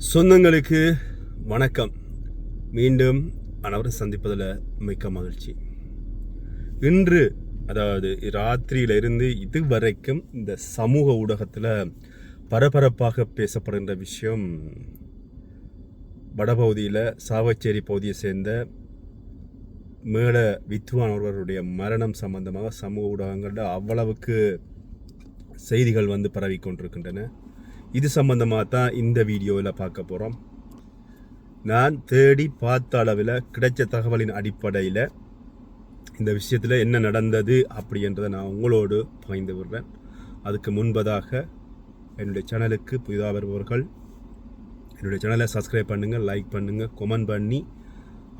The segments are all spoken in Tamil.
சொந்தங்களுக்கு வணக்கம். மீண்டும் அனைவரை சந்திப்பதில் மிக்க மகிழ்ச்சி. இன்று அதாவது ராத்திரியிலிருந்து இதுவரைக்கும் இந்த சமூக ஊடகத்தில் பரபரப்பாக பேசப்படுகின்ற விஷயம், வடபகுதியில் சாவச்சேரி பகுதியை சேர்ந்த மேல வித்வான் ஒருவருடைய மரணம் சம்பந்தமாக சமூக ஊடகங்களில் அவ்வளவுக்கு செய்திகள் பரவி கொண்டிருக்கின்றன. இது சம்பந்தமாக தான் இந்த வீடியோவில் பார்க்க போகிறோம். நான் தேடி பார்த்த அளவில் கிடைச்ச தகவலின் அடிப்படையில் இந்த விஷயத்தில் என்ன நடந்தது அப்படின்றத நான் உங்களோடு பகிர்ந்து விடுறேன். அதுக்கு முன்பதாக என்னுடைய சேனலுக்கு புதிதாக வருபவர்கள் என்னுடைய சேனலை சப்ஸ்கிரைப் பண்ணுங்கள், லைக் பண்ணுங்கள், கமெண்ட் பண்ணி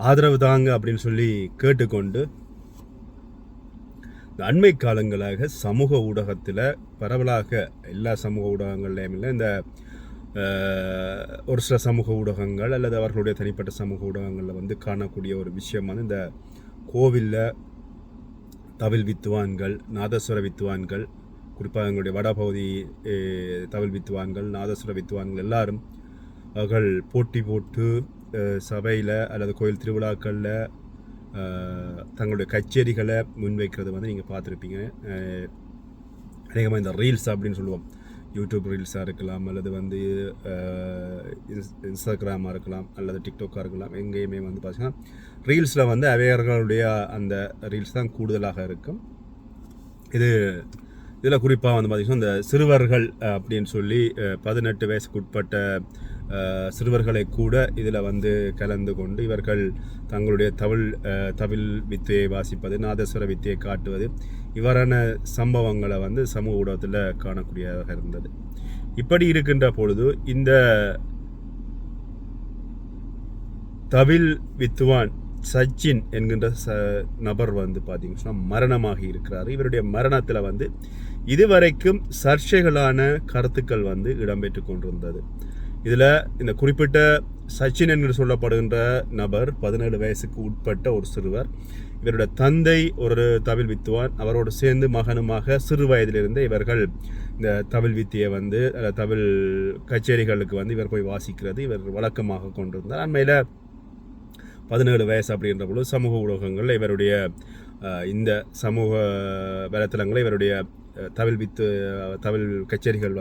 ஆதரவு தாங்க அப்படின்னு சொல்லி கேட்டுக்கொண்டு, இந்த அண்மை காலங்களாக சமூக ஊடகத்தில் பரவலாக எல்லா சமூக ஊடகங்கள்லையும் இல்லை, இந்த ஒரு சில சமூக ஊடகங்கள் அல்லது அவர்களுடைய தனிப்பட்ட சமூக ஊடகங்களில் காணக்கூடிய ஒரு விஷயம் இந்த கோவிலில் தவில் வித்துவான்கள், நாதஸ்வர வித்துவான்கள், குறிப்பாக எங்களுடைய வடபகுதி தவில் வித்துவான்கள், நாதஸ்வர வித்துவான்கள் எல்லாரும் அவர்கள் போட்டி போட்டு சபையில் அல்லது கோயில் திருவிழாக்களில் தங்களுடைய கச்சேரிகளை முன்வைக்கிறது நீங்கள் பார்த்துருப்பீங்க. அநேகமாக இந்த ரீல்ஸ் அப்படின்னு சொல்லுவோம், யூடியூப் ரீல்ஸாக இருக்கலாம், அல்லது இன்ஸ்டாகிராமாக இருக்கலாம், அல்லது டிக்டாக்காக இருக்கலாம். எங்கேயுமே பார்த்தீங்கன்னா ரீல்ஸில் அவையர்களுடைய அந்த ரீல்ஸ் தான் கூடுதலாக இருக்கும். இதில் குறிப்பாக பார்த்திங்கன்னா இந்த சிறுவர்கள் அப்படின்னு சொல்லி 18 வயசுக்கு உட்பட்ட சிறுவர்களை கூட இதில் கலந்து கொண்டு இவர்கள் தங்களுடைய தவில் வித்தையை வாசிப்பது, நாதஸ்வர வித்தையை காட்டுவது, இவ்வாறான சம்பவங்களை சமூக ஊடகத்தில் காணக்கூடியதாக இருந்தது. இப்படி இருக்கின்ற பொழுது இந்த தவில் வித்துவான் சச்சின் என்கின்ற நபர் பார்த்தீங்கன்னா மரணமாகி இருக்கிறார். இவருடைய மரணத்தில் இதுவரைக்கும் சர்ச்சைகளான கருத்துக்கள் இடம்பெற்று கொண்டிருந்தது. இதில் இந்த குறிப்பிட்ட சச்சின் என்று சொல்லப்படுகின்ற நபர் 17 வயசுக்கு உட்பட்ட ஒரு சிறுவர். இவருடைய தந்தை ஒரு தவில் வித்துவான். அவரோடு சேர்ந்து மகனுமாக சிறு வயதிலிருந்து இவர்கள் இந்த தவில் வித்தியை தவில் கச்சேரிகளுக்கு இவர் போய் வாசிக்கிறது இவர் வழக்கமாக கொண்டிருந்தார். அண்மையில் 17 வயசு அப்படின்ற பொழுது சமூக ஊடகங்களில் இவருடைய இந்த சமூக வலைத்தளங்களில் இவருடைய தவில் கச்சேரிகள்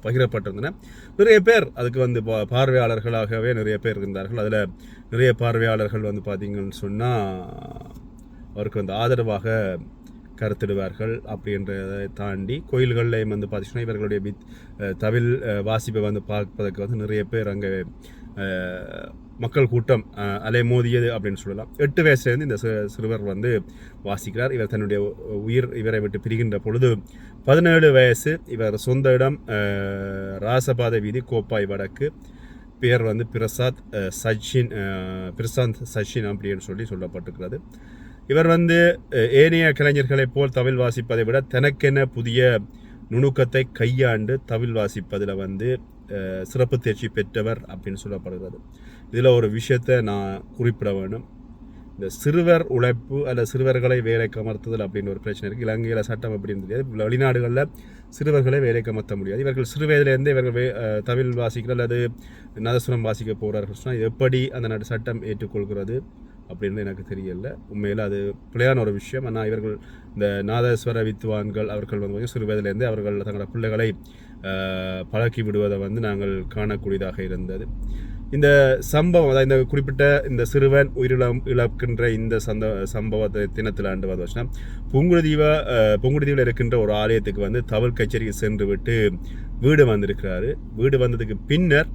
பகிரப்பட்டிருந்தன. நிறைய பேர் அதுக்கு பார்வையாளர்களாகவே நிறைய பேர் இருந்தார்கள். அதில் நிறைய பார்வையாளர்கள் பார்த்தீங்கன்னு சொன்னால் அவருக்கு ஆதரவாக கருத்திடுவார்கள். அப்படின்றதை தாண்டி கோயில்கள்லையும் பார்த்தீங்கன்னா இவர்களுடைய தவில் வாசிப்பை பார்ப்பதற்கு நிறைய பேர் அங்கே மக்கள் கூட்டம் அலைமோதியது அப்படின்னு சொல்லலாம். 8 வயசுலேருந்து இந்த சிறுவர் வாசிக்கிறார். இவர் தன்னுடைய உயிர் இவரை விட்டு பிரிகின்ற பொழுது 17 வயசு. இவர் சொந்த இடம் ராசபாத வீதி, கோப்பாய் வடக்கு. பெயர் பிரசாந்த் சச்சின் அப்படின்னு சொல்லப்பட்டிருக்கிறது. இவர் ஏனைய கலைஞர்களைப் போல் தவில் வாசிப்பதை விட தனக்கென புதிய நுணுக்கத்தை கையாண்டு தவில் வாசிப்பதில் சிறப்பு தேர்ச்சி பெற்றவர் அப்படின்னு சொல்லப்படுகிறது. இதில் ஒரு விஷயத்தை நான் குறிப்பிட வேண்டும். இந்த சிறுவர் உழைப்பு அல்லது சிறுவர்களை வேலைக்கு அமர்த்துதல் அப்படின்னு ஒரு பிரச்சனை இருக்குது. இலங்கையில் சட்டம் அப்படின்னு தெரியாது. வெளிநாடுகளில் சிறுவர்களை வேலைக்கு அமர்த்த முடியாது. இவர்கள் சிறு வயதிலேருந்து இவர்கள் தவில் வாசிக்கிற அல்லது நாதஸ்வரம் வாசிக்க போகிறார்கள் சொன்னால் எப்படி அந்த சட்டம் ஏற்றுக்கொள்கிறது அப்படின்னு எனக்கு தெரியல. உண்மையில் அது பிழையான ஒரு விஷயம். ஆனால் இவர்கள் இந்த நாதஸ்வர வித்துவான்கள் அவர்கள் சிறு வயதிலேருந்து அவர்கள் தங்களோட பிள்ளைகளை பழக்கி விடுவதை நாங்கள் காணக்கூடியதாக இருந்தது. இந்த சம்பவம், அதாவது இந்த குறிப்பிட்ட இந்த சிறுவன் இழக்கின்ற இந்த சம்பவத்தை தினத்தில் ஆண்டு வருஷம் புங்குடுதீவில் இருக்கின்ற ஒரு ஆலயத்துக்கு தவில் கச்சேரிக்கு சென்று விட்டு வீடு வந்திருக்கிறாரு. வீடு வந்ததுக்கு பின்னர்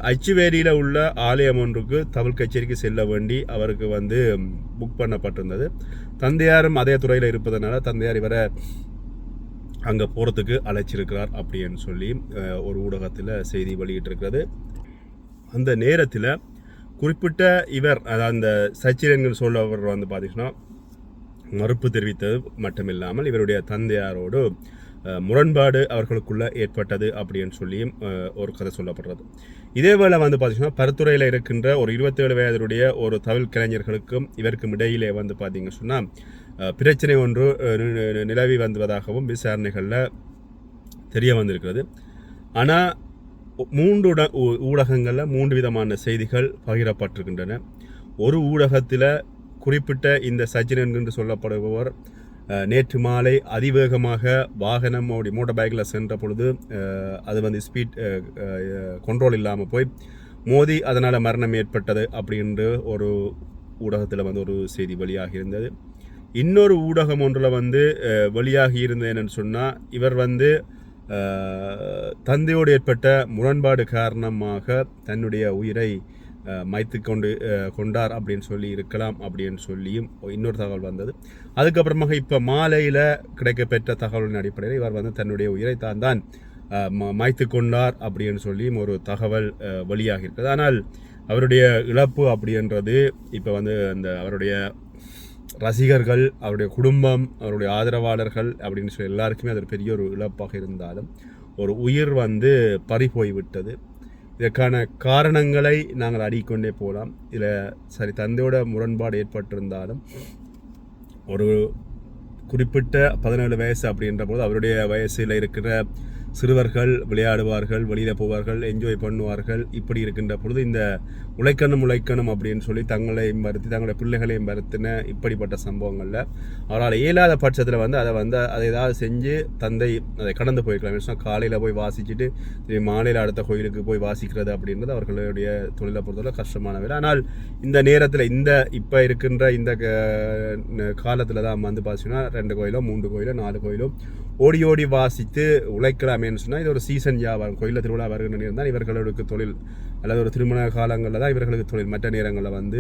அச்சுவேரியில் உள்ள ஆலயம் ஒன்றுக்கு தவில் கச்சேரிக்கு செல்ல வேண்டி அவருக்கு புக் பண்ணப்பட்டிருந்தது. தந்தையாரும் அதே துறையில் இருப்பதனால தந்தையார் இவரை அங்கே போகிறதுக்கு அழைச்சிருக்கிறார் அப்படின்னு சொல்லி ஒரு ஊடகத்தில் செய்தி வெளியிட்டிருக்கிறது. அந்த நேரத்தில் குறிப்பிட்ட இவர், அதாவது அந்த சச்சிரன்கள் சொல்லவர் பார்த்தீங்கன்னா மறுப்பு தெரிவித்தது மட்டுமில்லாமல் இவருடைய தந்தையாரோடு முரண்பாடு அவர்களுக்குள்ள ஏற்பட்டது அப்படின்னு சொல்லியும் ஒரு கதை சொல்லப்படுறது. இதேவேளை பார்த்தீங்கன்னா பருத்துறையில் இருக்கின்ற ஒரு 27 வயதுடைய ஒரு தவில் கலைஞர்களுக்கும் இவருக்கும் இடையிலே பார்த்தீங்க சொன்னால் பிரச்சனை ஒன்று நிலவி வந்ததாகவும் விசாரணைகளில் தெரிய வந்திருக்கிறது. ஆனால் ஊடகங்களில் 3 விதமான செய்திகள் பகிரப்பட்டிருக்கின்றன. ஒரு ஊடகத்தில் குறிப்பிட்ட இந்த சச்சின் என்று சொல்லப்படுபவர் நேற்று மாலை அதிவேகமாக வாகனம் மோட்டார் பைக்கில் சென்ற பொழுது அது வந்து ஸ்பீட் கண்ட்ரோல் இல்லாமல் போய் மோதி அதனால் மரணம் ஏற்பட்டது அப்படின்ற ஒரு ஊடகத்தில் வந்து ஒரு செய்தி வெளியாகி இருந்தது. இன்னொரு ஊடகம் ஒன்றில் வந்து வெளியாகி இருந்தது என்னன்னு சொன்னால், இவர் வந்து தந்தையோடு ஏற்பட்ட முரண்பாடு காரணமாக தன்னுடைய உயிரை மாய்த்து கொண்டார் அப்படின்னு சொல்லி இருக்கலாம் அப்படின்னு சொல்லியும் இன்னொரு தகவல் வந்தது. அதுக்கப்புறமாக இப்போ மாலையில் கிடைக்கப்பெற்ற தகவலின் அடிப்படையில் இவர் வந்து தன்னுடைய உயிரை தான் மாய்த்து கொண்டார் அப்படின்னு சொல்லியும் ஒரு தகவல் வெளியாகி இருக்கிறது. ஆனால் அவருடைய இழப்பு அப்படின்றது இப்போ வந்து அந்த அவருடைய ரசிகர்கள், அவருடைய குடும்பம், அவருடைய ஆதரவாளர்கள் அப்படின்னு சொல்லி எல்லாருக்குமே அது பெரிய ஒரு இழப்பாக இருந்தாலும் ஒரு உயிர் வந்து பறி போய்விட்டது. இதற்கான காரணங்களை நாங்கள் அடிக்கொண்டே போகலாம். இதில் சரி, தந்தையோட முரண்பாடு ஏற்பட்டிருந்தாலும் ஒரு குறிப்பிட்ட 17 வயசு அப்படின்ற போது அவருடைய வயசில் இருக்கிற சிறுவர்கள் விளையாடுவார்கள், வெளியில் போவார்கள், என்ஜாய் பண்ணுவார்கள். இப்படி இருக்கின்ற பொழுது இந்த உழைக்கணும் அப்படின்னு சொல்லி தங்களையும் மறுத்து தங்களுடைய பிள்ளைகளையும் மறுத்தின இப்படிப்பட்ட சம்பவங்களில் அவரால் இயலாத பட்சத்தில் வந்து அதை ஏதாவது செஞ்சு தந்தை அதை கடந்து போயிருக்கலாம். காலையில் போய் வாசிச்சுட்டு மாலையில் அடுத்த கோயிலுக்கு போய் வாசிக்கிறது அப்படின்றது அவர்களுடைய தொழிலை பொறுத்தவரை கஷ்டமான வேலை. ஆனால் இந்த நேரத்தில் இப்போ இருக்கின்ற இந்த காலத்தில் தான் வந்து பார்த்தீங்கன்னா 2 கோயிலோ 3 கோயிலோ 4 கோயிலோ ஓடி வாசித்து உழைக்கலாமேன்னு சொன்னால் இது ஒரு சீசன் வியாபாரம். கோயிலில் திருவிழா வருகின்ற நேரம் தான் இவர்களுக்கு தொழில், அல்லது ஒரு திருமண காலங்களில் தான் இவர்களுக்கு தொழில். மற்ற நேரங்களில் வந்து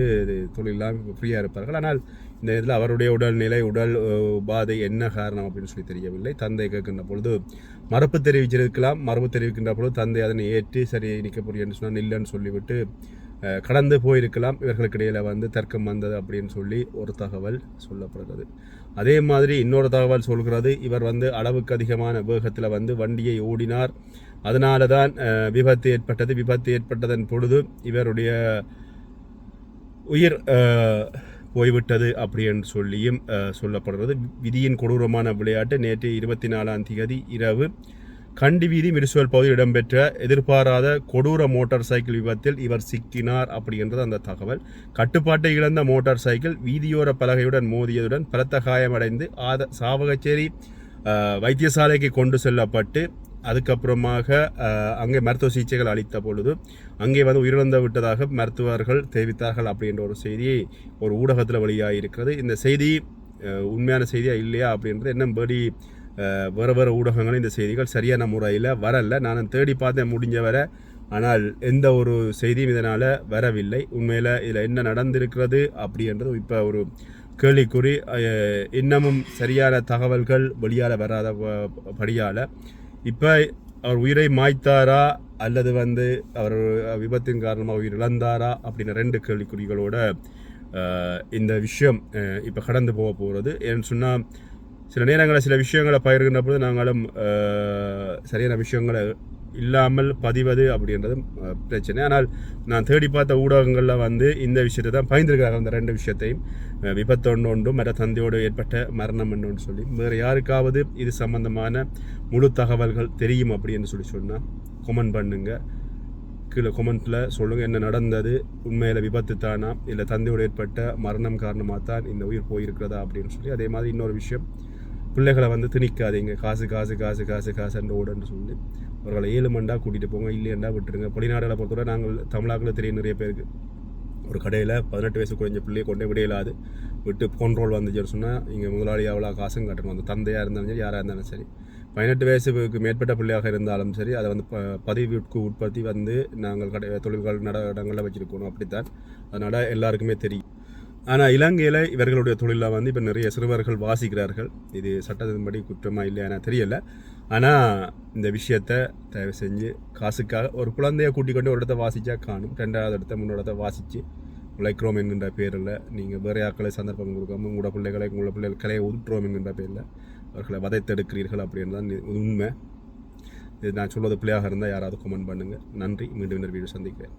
தொழிலெலாம் ஃப்ரீயாக இருப்பார்கள். ஆனால் இந்த நேரத்தில் அவருடைய உடல்நிலை, உடல் உபாதை என்ன காரணம் அப்படின்னு சொல்லி தெரியவில்லை. தந்தை கேட்கின்ற பொழுது மறுப்பு தெரிவிச்சிருக்கலாம். மறுப்பு தெரிவிக்கின்ற பொழுது தந்தை அதனை ஏற்றி சரி நிற்க புரியன்னு சொன்னால் இல்லைன்னு சொல்லிவிட்டு கடந்து போயிருக்கலாம். இவர்களுக்கு இடையில் வந்து தர்க்கம் வந்தது அப்படின்னு சொல்லி ஒரு தகவல் சொல்லப்படுகிறது. அதே மாதிரி இன்னொரு தகவல் சொல்கிறது, இவர் வந்து அளவுக்கு அதிகமான வேகத்தில் வந்து வண்டியை ஓடினார், அதனால தான் விபத்து ஏற்பட்டது. விபத்து ஏற்பட்டதன் பொழுது இவருடைய உயிர் போய்விட்டது அப்படின்னு சொல்லியும் சொல்லப்படுறது. விதியின் கொடூரமான விளையாட்டு. நேற்று 24ஆம் தேதி இரவு கண்டி வீதி மிரிசுவல் பகுதியில் இடம்பெற்ற எதிர்பாராத கொடூர மோட்டார் சைக்கிள் விபத்தில் இவர் சிக்கினார் அப்படின்றது அந்த தகவல். கட்டுப்பாட்டை இழந்த மோட்டார் சைக்கிள் வீதியோர பலகையுடன் மோதியதுடன் பலத்த காயமடைந்து சாவகச்சேரி வைத்தியசாலைக்கு கொண்டு செல்லப்பட்டு அதுக்கப்புறமாக அங்கே மருத்துவ சிகிச்சைகள் அளித்த பொழுது அங்கே வந்து உயிரிழந்து விட்டதாக மருத்துவர்கள் தெரிவித்தார்கள் அப்படின்ற ஒரு செய்தி ஒரு ஊடகத்தில் வெளியாக இருக்கிறது. இந்த செய்தி உண்மையான செய்தியாக இல்லையா அப்படின்றது என்ன படி வேறு ஊடகங்கள் இந்த செய்திகள் சரியான முறையில் வரலை. நான் தேடி பார்த்தேன் முடிஞ்ச வரை, ஆனால் எந்த ஒரு செய்தியும் இதனால் வரவில்லை. உண்மையில் இதில் என்ன நடந்திருக்கிறது அப்படின்றது இப்போ ஒரு கேள்விக்குறி. இன்னமும் சரியான தகவல்கள் வெளியால் வராத படியால் இப்போ அவர் உயிரை மாய்த்தாரா அல்லது வந்து அவர் விபத்தின் காரணமாக உயிர் இழந்தாரா அப்படின்னு 2 கேள்விக்குறிகளோட இந்த விஷயம் இப்போ கடந்து போக போகிறது. ஏன்னு சொன்னால் சில நேரங்களில் சில விஷயங்களை பகிர்கின்ற பொழுது நாங்களும் சரியான விஷயங்களை இல்லாமல் பதிவது அப்படின்றது பிரச்சனை. ஆனால் நான் தேடி பார்த்த ஊடகங்களில் வந்து இந்த விஷயத்தை தான் பகிர்ந்திருக்கிறாங்க. அந்த 2 விஷயத்தையும், விபத்து ஒன்றும் மற்ற தந்தையோடு ஏற்பட்ட மரணம் ஒன்று சொல்லி. வேறு யாருக்காவது இது சம்பந்தமான முழு தகவல்கள் தெரியும் அப்படின்னு சொன்னால் கமெண்ட் பண்ணுங்கள். கீழே கமெண்ட்டில் சொல்லுங்கள் என்ன நடந்தது, உண்மையில் விபத்து தானா இல்லை தந்தையோடு ஏற்பட்ட மரணம் காரணமாக தான் இந்த உயிர் போயிருக்கிறதா அப்படின்னு சொல்லி. அதே மாதிரி இன்னொரு விஷயம், பிள்ளைகளை வந்து திணிக்காதீங்க. காசுன்னு ஓடுன்னு சொல்லி அவர்களை 7 மண்டா கூட்டிகிட்டு போங்க, இல்லையண்டா விட்டுருங்க. வெளிநாடுகளை பொறுத்தவரை நாங்கள் தமிழாக்களில் தெரியும் நிறைய பேருக்கு, ஒரு கடையில் 18 வயசு குறைஞ்ச பிள்ளையை கொண்டே விடையிலாது விட்டு கண்ட்ரோல் வந்துச்சுன்னு சொன்னால் இங்கே முதலாளி அவ்வளோ காசும் கட்டணும். அந்த தந்தையாக இருந்தாலும் சரி, யாராக இருந்தாலும் சரி. 18 வயசுக்கு மேற்பட்ட பிள்ளையாக இருந்தாலும் சரி, அதை வந்து பதிவுக்கு உட்படுத்தி வந்து நாங்கள் தொழில்கள் இடங்களில் வச்சுருக்கணும். அப்படித்தான், அதனால் எல்லாருக்குமே தெரியும். ஆனால் இலங்கையில் இவர்களுடைய தொழிலில் வந்து இப்போ நிறைய சிறுவர்கள் வாசிக்கிறார்கள். இது சட்டத்தின்படி குற்றமாக இல்லையா தெரியலை. ஆனால் இந்த விஷயத்தை தயவு செஞ்சு காசுக்காக ஒரு குழந்தைய கூட்டிக் கொண்டு ஒரு இடத்த வாசித்தா காணும், 2வது இடத்த 3 இடத்த வாசித்து உழைக்கிறோம் என்கின்ற பேரில் நீங்கள் வேறு ஆக்களை சந்தர்ப்பம் கொடுக்காமல் உங்களோட பிள்ளைகளை கலையை உருட்டுறோம் என்கின்ற பேரில் அவர்களை வதைத்தெடுக்கிறீர்கள் அப்படின்னு தான் உண்மை. இது நான் சொல்வது பிள்ளையாக இருந்தால் யாராவது கமெண்ட் பண்ணுங்கள். நன்றி. மீண்டும் வீடியோ சந்திக்கிறேன்.